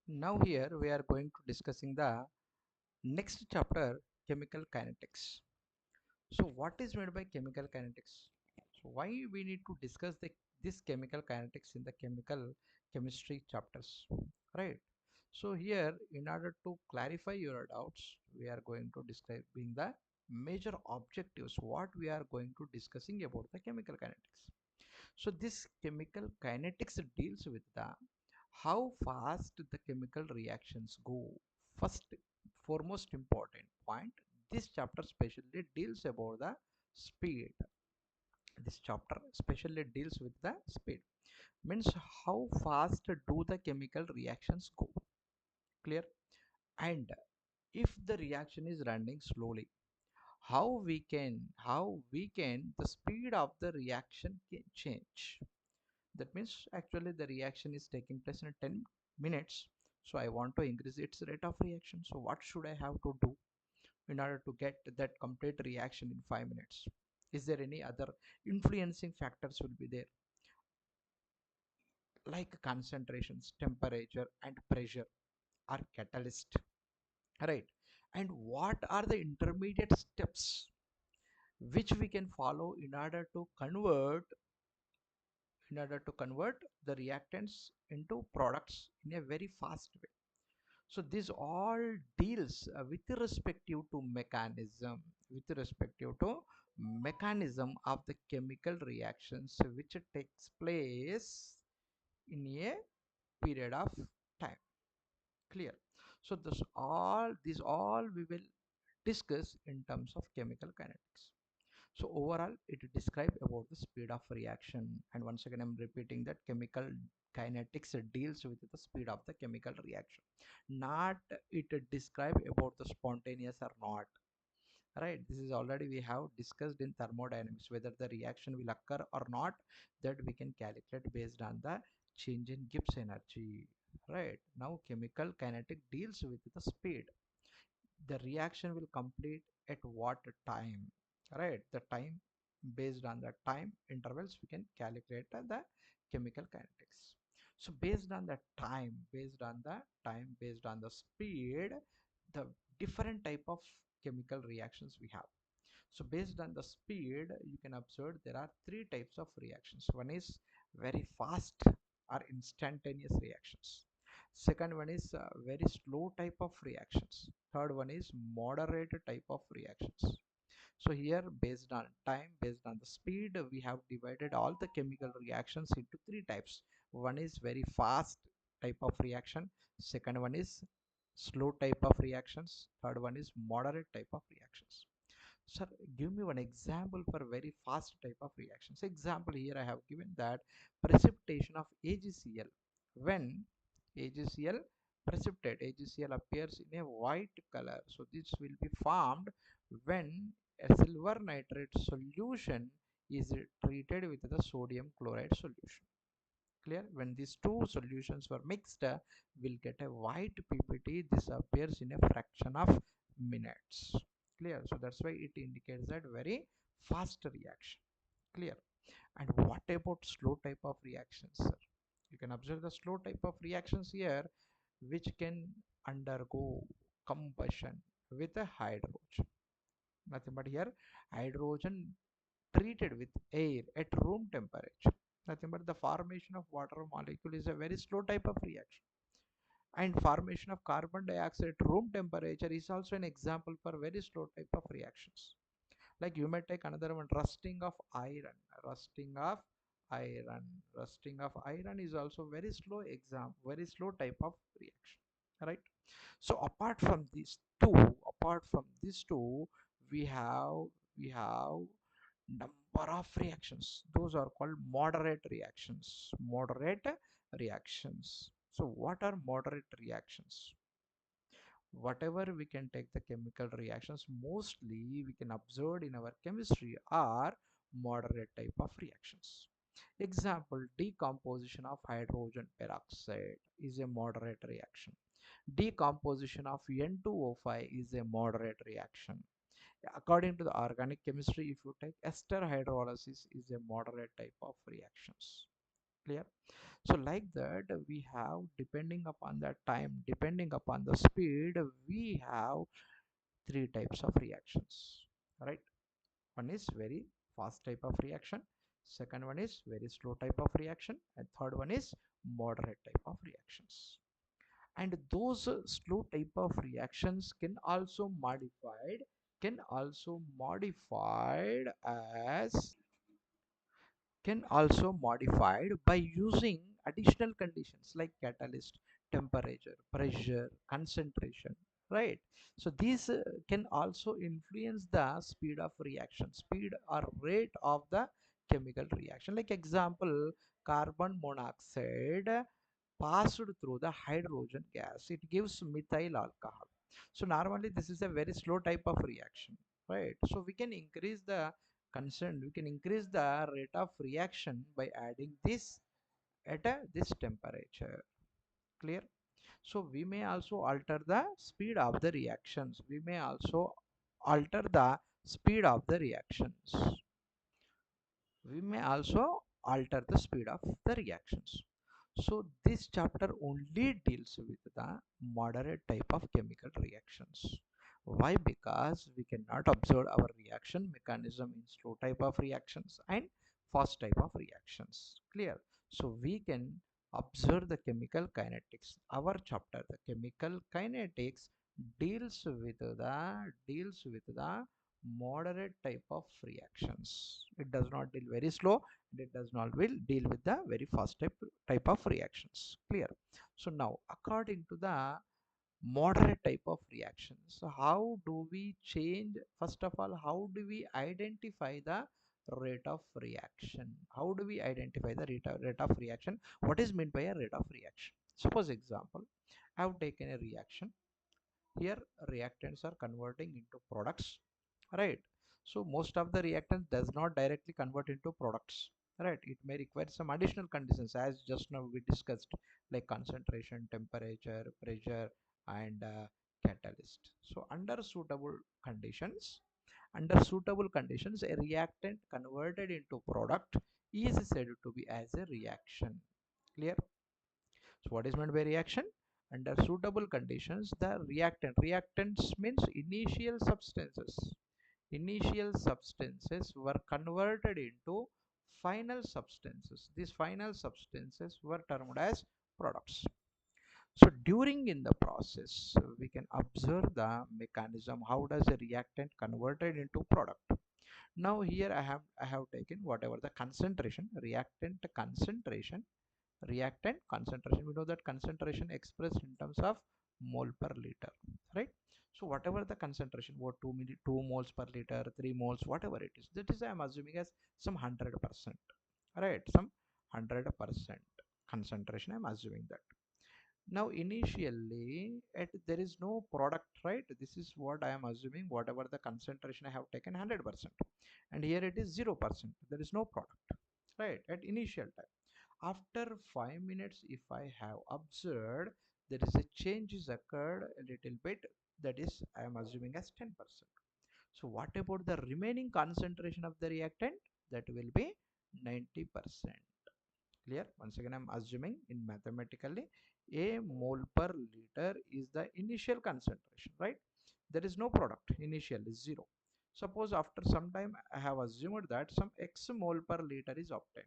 Now here we are going to discussing the next chapter, chemical kinetics. So what is meant by chemical kinetics? So why we need to discuss this chemical kinetics in the chemistry chapters, right? So here in order to clarify your doubts, we are going to describing the major objectives what we are going to discussing about the chemical kinetics. So this chemical kinetics deals with the how fast the chemical reactions go. First, foremost important point, this chapter specially deals about the speed. This chapter especially deals with the speed. Means how fast do the chemical reactions go. Clear? And if the reaction is running slowly, how we can the speed of the reaction can change. That means actually the reaction is taking place in 10 minutes, so I want to increase its rate of reaction. So what should I have to do in order to get that complete reaction in 5 minutes? Is there any other influencing factors will be there, like concentrations, temperature and pressure are catalyst, right? And what are the intermediate steps which we can follow in order to convert the reactants into products in a very fast way. So this all deals with respective to mechanism of the chemical reactions which takes place in a period of time. Clear? So this all we will discuss in terms of chemical kinetics. So overall, it describes about the speed of reaction. And once again, I'm repeating that chemical kinetics deals with the speed of the chemical reaction, not it describe about the spontaneous or not. Right? This is already we have discussed in thermodynamics whether the reaction will occur or not. That we can calculate based on the change in Gibbs energy. Right? Now, chemical kinetic deals with the speed. The reaction will complete at what time, right? The time, based on the time intervals we can calculate the chemical kinetics. So based on the speed, the different type of chemical reactions we have. So based on the speed, you can observe there are three types of reactions. One is very fast or instantaneous reactions. Second one is very slow type of reactions. Third one is moderate type of reactions. So here, based on time, based on the speed, we have divided all the chemical reactions into three types. One is very fast type of reaction. Second one is slow type of reactions. Third one is moderate type of reactions. Sir, give me one example for very fast type of reactions. Example here I have given that precipitation of AgCl. When AgCl precipitate, AgCl appears in a white color. So this will be formed when a silver nitrate solution is treated with the sodium chloride solution. Clear? When these two solutions were mixed, we'll get a white PPT. This appears in a fraction of minutes. Clear? So that's why it indicates that very fast reaction. Clear? And what about slow type of reactions, sir? You can observe the slow type of reactions here, which can undergo combustion with a hydrogen. Nothing but here hydrogen treated with air at room temperature. Nothing but the formation of water molecule is a very slow type of reaction. And formation of carbon dioxide at room temperature is also an example for very slow type of reactions. Like you may take another one, rusting of iron. Rusting of iron. Rusting of iron is also very slow type of reaction. Right? So apart from these two, we have number of reactions. Those are called moderate reactions. Moderate reactions. So what are moderate reactions? Whatever we can take the chemical reactions, mostly we can observe in our chemistry are moderate type of reactions. Example, decomposition of hydrogen peroxide is a moderate reaction. Decomposition of N2O5 is a moderate reaction. According to the organic chemistry, if you take ester hydrolysis is a moderate type of reactions. Clear? So like that we have, depending upon the time, depending upon the speed, we have three types of reactions, right? One is very fast type of reaction, second one is very slow type of reaction, and third one is moderate type of reactions. And those slow type of reactions can also modified as can also modified by using additional conditions like catalyst, temperature, pressure, concentration, right? So these can also influence the speed of reaction, speed or rate of the chemical reaction. Like example, carbon monoxide passed through the hydrogen gas, it gives methyl alcohol. So normally this is a very slow type of reaction, right? So we can increase the we can increase the rate of reaction by adding this at this temperature. Clear? So we may also alter the speed of the reactions, we may also alter the speed of the reactions, we may also alter the speed of the reactions. So this chapter only deals with the moderate type of chemical reactions. Why? Because we cannot observe our reaction mechanism in slow type of reactions and fast type of reactions. Clear? So we can observe the chemical kinetics. Our chapter, the chemical kinetics, deals with the moderate type of reactions. It does not deal very slow, and it does not will deal with the very fast type of reactions. Clear? So now according to the moderate type of reactions, so how do we change? First of all, how do we identify the rate of reaction? How do we identify the rate of reaction? What is meant by a rate of reaction? Suppose example, I have taken a reaction. Here reactants are converting into products, right? So most of the reactants does not directly convert into products, right? It may require some additional conditions as just now we discussed, like concentration, temperature, pressure, and catalyst. So under suitable conditions, a reactant converted into product is said to be as a reaction. Clear? So what is meant by reaction? Under suitable conditions, the reactants means initial substances were converted into final substances. These final substances were termed as products. So during in the process, we can observe the mechanism. How does a reactant converted into product? Now here I have taken whatever the concentration, reactant concentration. We know that concentration expressed in terms of mole per liter, right? So whatever the concentration, what 2 moles per liter, 3 moles, whatever it is, that is I am assuming as some 100%, right? Some 100% concentration I am assuming that. Now initially there is no product, right? This is what I am assuming, whatever the concentration I have taken 100%, and here it is 0%, there is no product, right, at initial time. After 5 minutes, if I have observed, there is a change is occurred a little bit, that is I am assuming as 10%. So what about the remaining concentration of the reactant? That will be 90%. Clear? Once again I'm assuming in mathematically, a mole per liter is the initial concentration, right? There is no product, initial is 0. Suppose after some time I have assumed that some x mole per liter is obtained,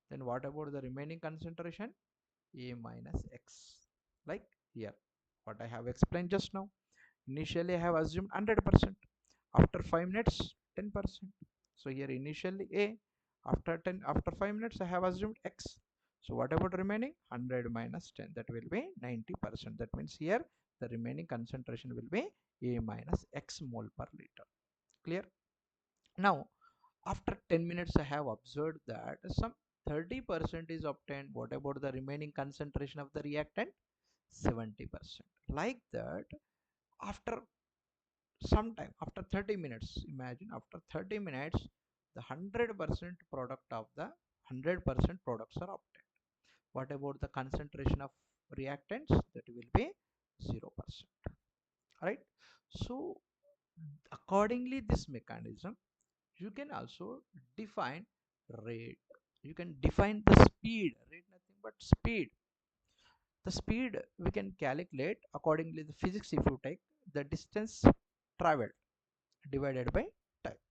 then what about the remaining concentration? A minus x. Like here, what I have explained just now. Initially, I have assumed 100%. After 5 minutes, 10%. So here initially A. After 5 minutes, I have assumed x. So what about remaining? 100 minus 10. That will be 90%. That means here the remaining concentration will be A minus x mole per liter. Clear? Now after 10 minutes, I have observed that some 30% is obtained. What about the remaining concentration of the reactant? 70%. Like that, after some time, after 30 minutes, imagine after 30 minutes, the 100% product of the 100% products are obtained. What about the concentration of reactants? That will be 0%. Right? So, accordingly, this mechanism, you can also define rate. you can define the speed, rate nothing but speed. The speed we can calculate accordingly the physics. If you take the distance traveled divided by time,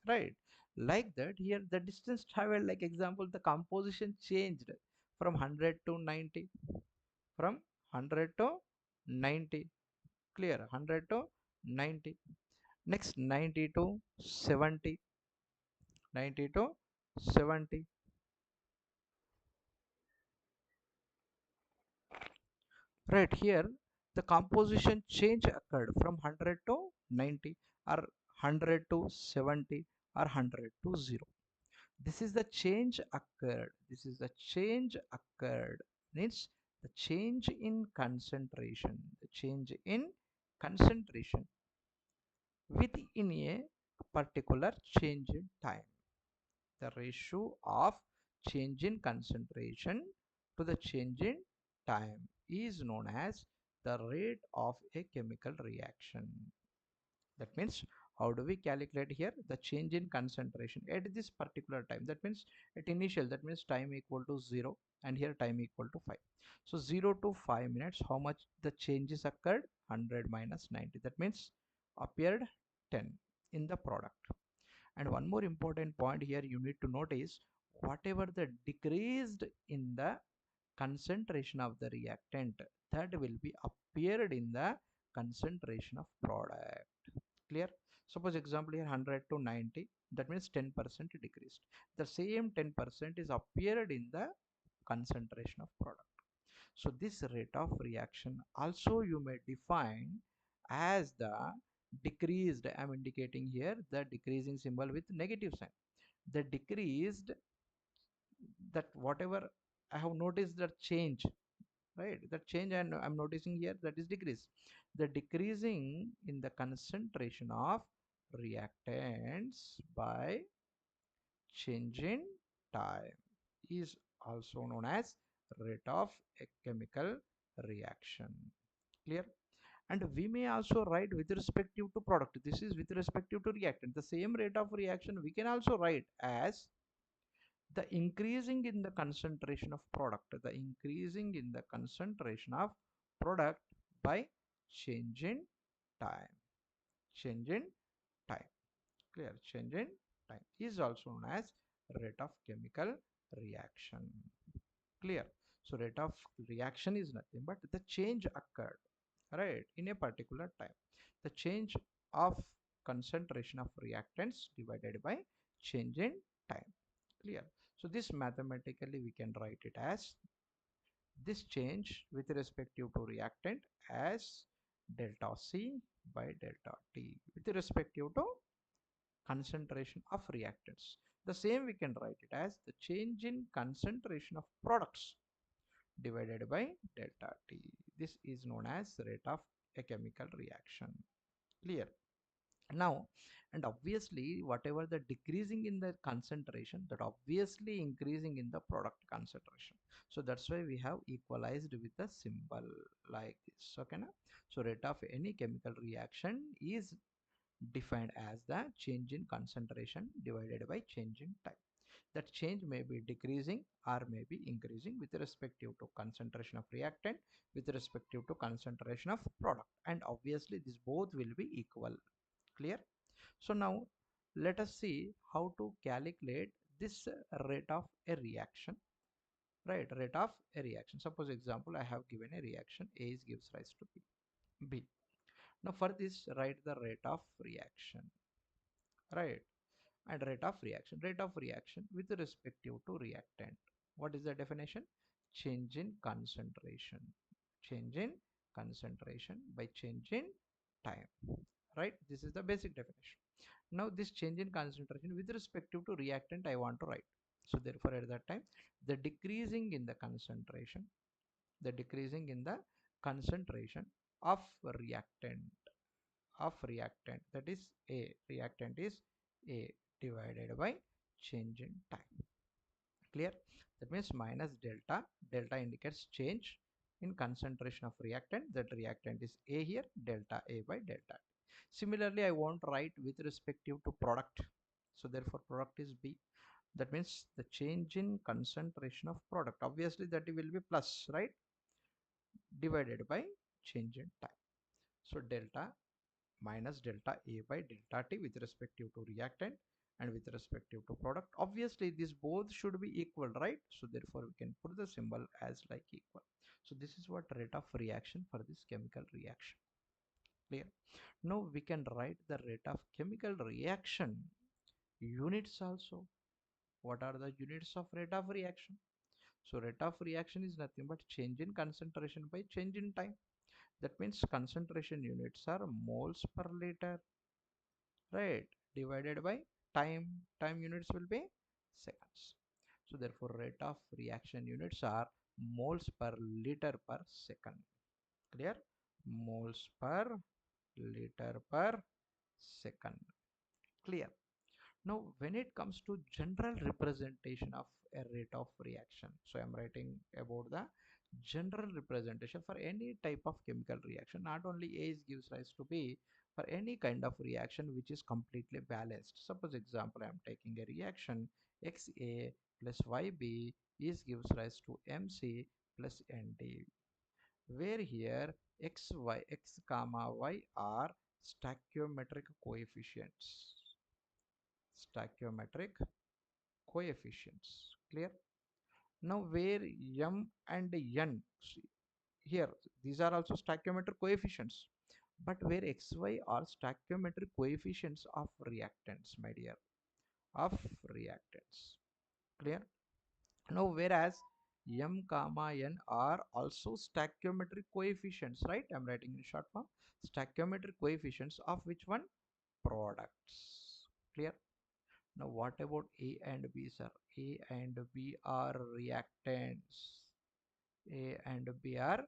right? Like that, here the distance traveled, like example, the composition changed from 100 to 90, from 100 to 90, clear, 100 to 90, next 90 to 70, 90 to 70, right? Here the composition change occurred from 100 to 90, or 100 to 70, or 100 to 0. This is the change occurred, this is the change occurred, means the change in concentration, the change in concentration within a particular change in time. The ratio of change in concentration to the change in time is known as the rate of a chemical reaction. That means, how do we calculate here the change in concentration at this particular time? That means at initial, that means time equal to 0, and here time equal to 5. So 0 to 5 minutes, how much the changes occurred? 100 minus 90, that means appeared 10 in the product. And one more important point here you need to notice, whatever the decreased in the concentration of the reactant, that will be appeared in the concentration of product. Clear? Suppose example here 100 to 90, that means 10% decreased. The same 10% is appeared in the concentration of product. So this rate of reaction also you may define as the decreased. I am indicating here the decreasing symbol with negative sign. The decreased, that whatever I have noticed that change, right? That change and I'm noticing here, that is decrease. The decreasing in the concentration of reactants by change in time is also known as rate of a chemical reaction. Clear? And we may also write with respective to product, this is with respective to reactant. The same rate of reaction we can also write as the increasing in the concentration of product, the increasing in the concentration of product by change in time. Change in time, clear? Change in time is also known as rate of chemical reaction. Clear? So rate of reaction is nothing but the change occurred, right, in a particular time. The change of concentration of reactants divided by change in time. Clear? So this mathematically we can write it as this change with respective to reactant as delta C by delta T with respective to concentration of reactants. The same we can write it as the change in concentration of products divided by delta T. This is known as rate of a chemical reaction. Clear? Now, and obviously whatever the decreasing in the concentration, that obviously increasing in the product concentration. So that's why we have equalized with the symbol like this. Okay now? So rate of any chemical reaction is defined as the change in concentration divided by change in time. That change may be decreasing or may be increasing with respective to concentration of reactant, with respective to concentration of product, and obviously this both will be equal. Clear? So now let us see how to calculate this rate of a reaction, right? Rate of a reaction. Suppose example I have given a reaction A is gives rise to B. Now for this write the rate of reaction, right? And rate of reaction with respective to reactant. What is the definition? Change in concentration, change in concentration by change in time, right? This is the basic definition. Now this change in concentration with respective to reactant I want to write. So therefore at that time the decreasing in the concentration, the decreasing in the concentration of reactant, that is A, reactant is A divided by change in time. Clear? That means minus delta. Delta indicates change in concentration of reactant. That reactant is A here, delta A by delta T. Similarly, I want to write with respective to product. So therefore product is B. That means the change in concentration of product. Obviously that will be plus, right? Divided by change in time. So delta minus delta A by delta T with respective to reactant and with respective to product. Obviously these both should be equal, right? So therefore we can put the symbol as like equal. So this is what rate of reaction for this chemical reaction. Clear? Now we can write the rate of chemical reaction units also. What are the units of rate of reaction? So rate of reaction is nothing but change in concentration by change in time. That means concentration units are moles per liter, right? Divided by time. Time units will be seconds. So therefore rate of reaction units are moles per liter per second. Clear? Moles per liter per second. Clear? Now, when it comes to general representation of a rate of reaction, so I'm writing about the general representation for any type of chemical reaction. Not only A is gives rise to B, for any kind of reaction which is completely balanced. Suppose example, I'm taking a reaction XA plus YB is gives rise to MC plus ND, where here X comma Y are stoichiometric coefficients. Stoichiometric coefficients. Clear? Now where m and n, see, here these are also stoichiometric coefficients, but where xy are stoichiometric coefficients of reactants, my dear, of reactants. Clear? Now whereas m comma n are also stoichiometric coefficients, right? I'm writing in short form, stoichiometric coefficients of which one? Products. Clear? Now what about A and B, sir? A and B are reactants. A and B are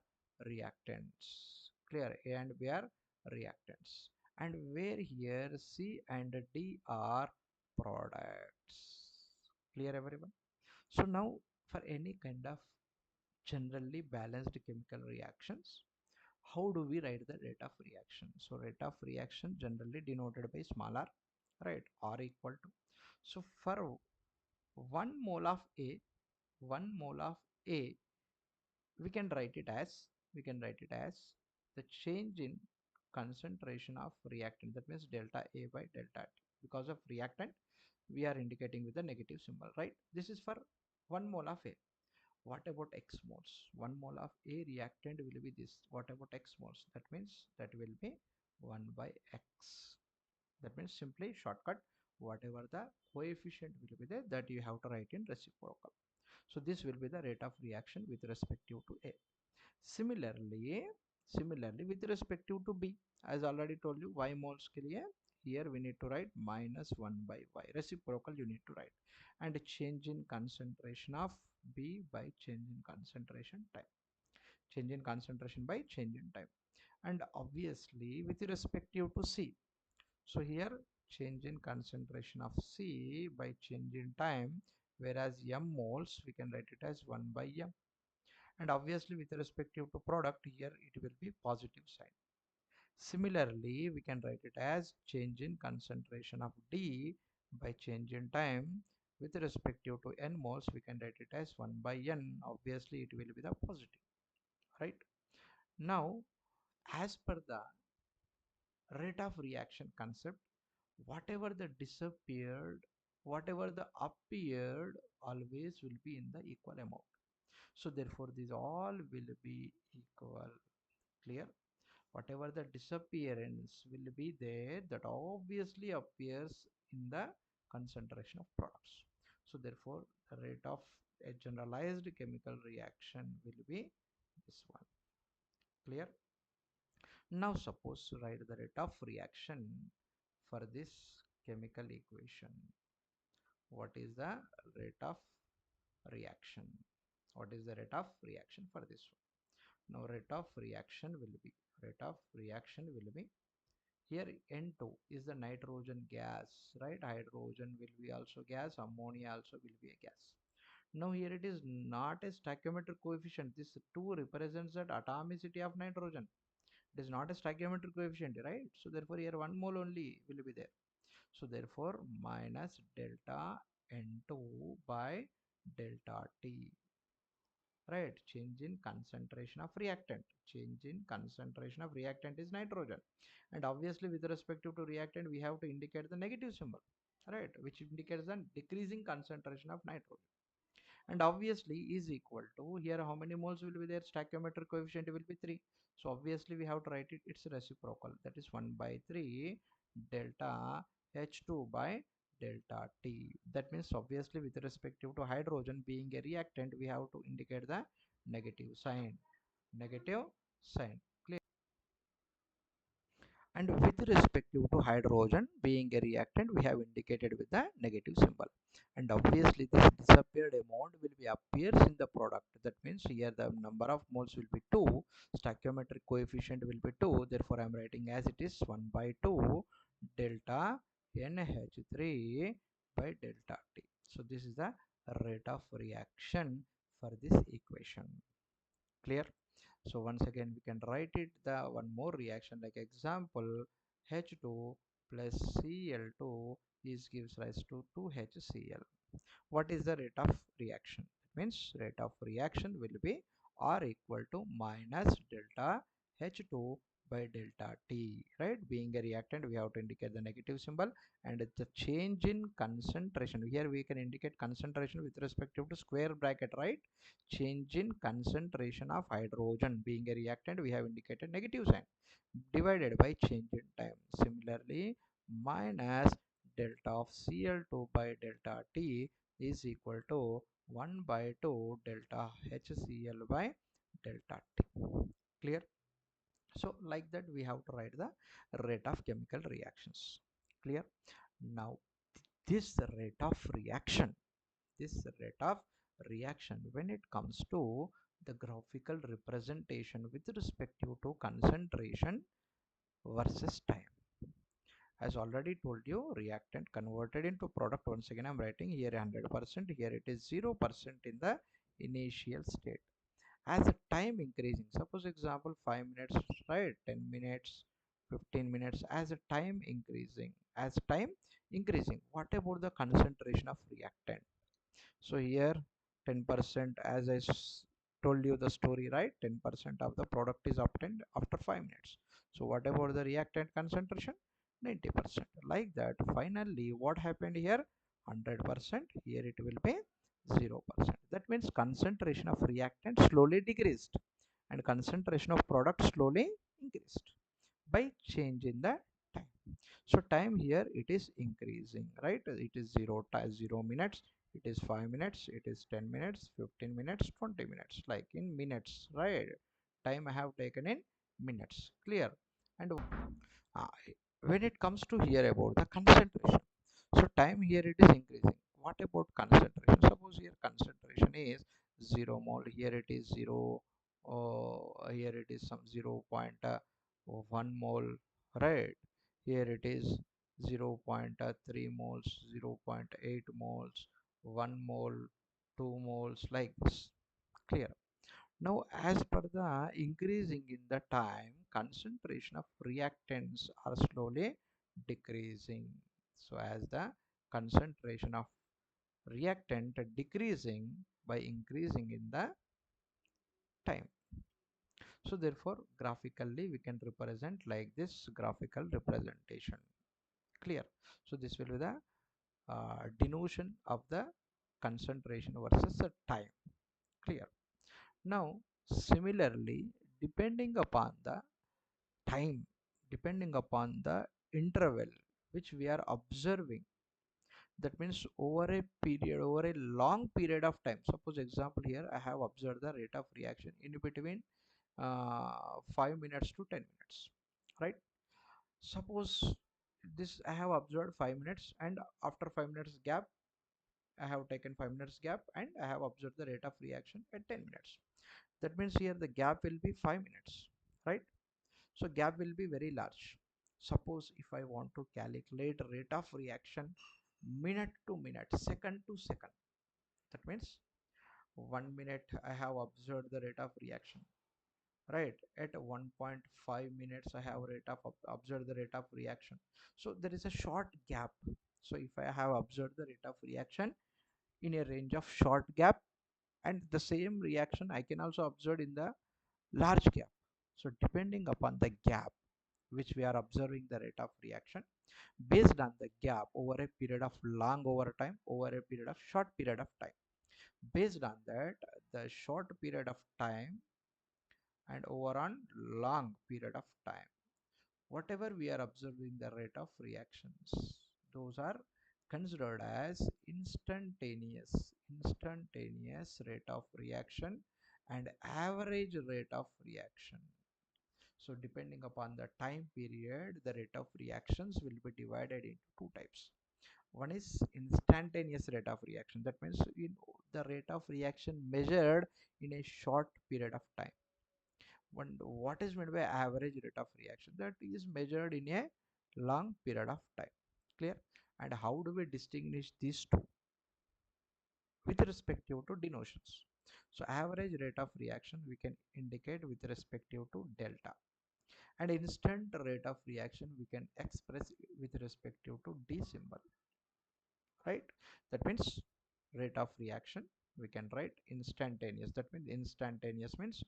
reactants. Clear? A and B are reactants. And where here C and D are products. Clear everyone? So now for any kind of generally balanced chemical reactions, how do we write the rate of reaction? So rate of reaction generally denoted by small r, right? R equal to, so for 1 mole of A, 1 mole of A, we can write it as, we can write it as the change in concentration of reactant. That means delta A by delta T. Because of reactant, we are indicating with the negative symbol, right? This is for 1 mole of A. What about X moles? 1 mole of A reactant will be this. What about X moles? That means that will be 1 by X. That means simply shortcut, whatever the coefficient will be there, that you have to write in reciprocal. So this will be the rate of reaction with respective to A. Similarly with respective to B, as already told you, Y moles के लिए here we need to write minus 1 by Y. Reciprocal you need to write. And change in concentration of B by change in concentration time. Change in concentration by change in time. And obviously with respective to C, so here change in concentration of C by change in time, whereas M moles we can write it as 1 by M. And obviously with respective to product, here it will be positive sign. Similarly, we can write it as change in concentration of D by change in time. With respective to N moles, we can write it as 1 by N. Obviously it will be the positive, right? Now as per the rate of reaction concept, whatever the disappeared, whatever the appeared, always will be in the equal amount. So therefore these all will be equal. Clear? Whatever the disappearance will be there, that obviously appears in the concentration of products. So therefore the rate of a generalized chemical reaction will be this one. Clear? Now suppose to write the rate of reaction for this chemical equation. What is the rate of reaction? What is the rate of reaction for this one? Now rate of reaction will be, rate of reaction will be, here N2 is the nitrogen gas, right? Hydrogen will be also gas, ammonia also will be a gas. Now here it is not a stoichiometric coefficient. This 2 represents that atomicity of nitrogen. It is not a stoichiometric coefficient, right? So therefore here 1 mole only will be there. So therefore minus delta N2 by delta T, right? Change in concentration of reactant. Change in concentration of reactant is nitrogen, and obviously with respect to reactant we have to indicate the negative symbol, right, which indicates the decreasing concentration of nitrogen. And obviously is equal to, here how many moles will be there, stoichiometric coefficient will be 3, so obviously we have to write it, it's reciprocal, that is 1 by 3 delta H2 by delta T. That means obviously with respect to hydrogen being a reactant we have to indicate the negative sign, negative sign. And with respect to hydrogen being a reactant we have indicated with the negative symbol, and obviously this disappeared amount will be appears in the product. That means here the number of moles will be 2, stoichiometric coefficient will be 2, therefore I am writing as it is 1 by 2 delta NH3 by delta T. So this is the rate of reaction for this equation. Clear? So once again we can write it the one more reaction, like example H2 plus Cl2 is gives rise to 2HCl. What is the rate of reaction? It means rate of reaction will be R equal to minus delta H2 by delta T, right? Being a reactant we have to indicate the negative symbol, and the change in concentration, here we can indicate concentration with respect to square bracket, right? Change in concentration of hydrogen being a reactant we have indicated negative sign, divided by change in time. Similarly, minus delta of Cl2 by delta T is equal to 1 by 2 delta HCl by delta T. Clear? So like that we have to write the rate of chemical reactions. Clear? Now this rate of reaction, this rate of reaction when it comes to the graphical representation with respect to concentration versus time. As already told you, reactant converted into product, once again I'm writing here 100%, here it is 0% in the initial state. As the time increasing, suppose example 5 minutes, right, 10 minutes, 15 minutes, as the time increasing, as time increasing, what about the concentration of reactant? So here 10%, as I told you the story, right, 10% of the product is obtained after 5 minutes. So what about the reactant concentration? 90%. Like that, finally what happened here? 100%, here it will be 0%. That means concentration of reactant slowly decreased and concentration of product slowly increased by change in the time. So time here it is increasing, right? It is 0 minutes, it is 5 minutes, it is 10 minutes, 15 minutes, 20 minutes, like in minutes, right? Time I have taken in minutes. Clear? And uh, when it comes to here about the concentration, so time here it is increasing. What about concentration? Suppose here concentration is 0 mole, here it is 0, here it is some 0.1 mole, right? Here it is 0.3 moles, 0.8 moles, 1 mole, 2 moles, like this. Clear? Now, as per the increasing in the time, concentration of reactants are slowly decreasing. So, as the concentration of reactant decreasing by increasing in the time. So, therefore, graphically we can represent like this graphical representation. Clear? So, this will be the denotion of the concentration versus the time. Clear? Now, similarly, depending upon the time, depending upon the interval which we are observing, that means over a period, over a long period of time. Suppose example here I have observed the rate of reaction in between 5 minutes to 10 minutes, right? Suppose this I have observed 5 minutes, and after 5 minutes gap I have taken 5 minutes gap, and I have observed the rate of reaction at 10 minutes. That means here the gap will be 5 minutes, right? So gap will be very large. Suppose if I want to calculate rate of reaction minute to minute, second to second, that means 1 minute I have observed the rate of reaction, right? At 1.5 minutes I have rate of observed the rate of reaction. So there is a short gap, So if I have observed the rate of reaction in a range of short gap, and the same reaction I can also observe in the large gap. So depending upon the gap which we are observing the rate of reaction, based on the gap over a period of long over time, over a period of short period of time, based on that the short period of time and over on long period of time, whatever we are observing the rate of reactions, those are considered as instantaneous rate of reaction and average rate of reaction. So depending upon the time period, the rate of reactions will be divided into two types. One is instantaneous rate of reaction, that means in the rate of reaction measured in a short period of time. What is meant by average rate of reaction, that is measured in a long period of time. Clear? And how do we distinguish these two? With respective to denotions. So average rate of reaction we can indicate with respective to delta, and instant rate of reaction we can express with respective to d symbol, right? That means rate of reaction we can write instantaneous, that means instantaneous means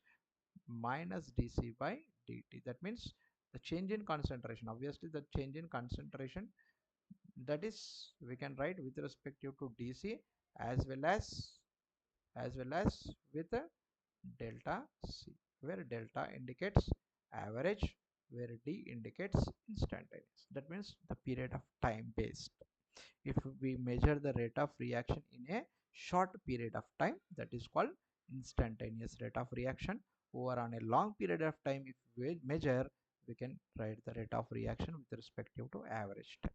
minus dc by dt, that means the change in concentration, obviously the change in concentration, that is we can write with respective to dc as well as with delta c, where delta indicates average, where d indicates instantaneous, that means the period of time based. If we measure the rate of reaction in a short period of time, that is called instantaneous rate of reaction. Over on a long period of time, if we measure, we can write the rate of reaction with respect to average time.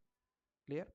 Clear?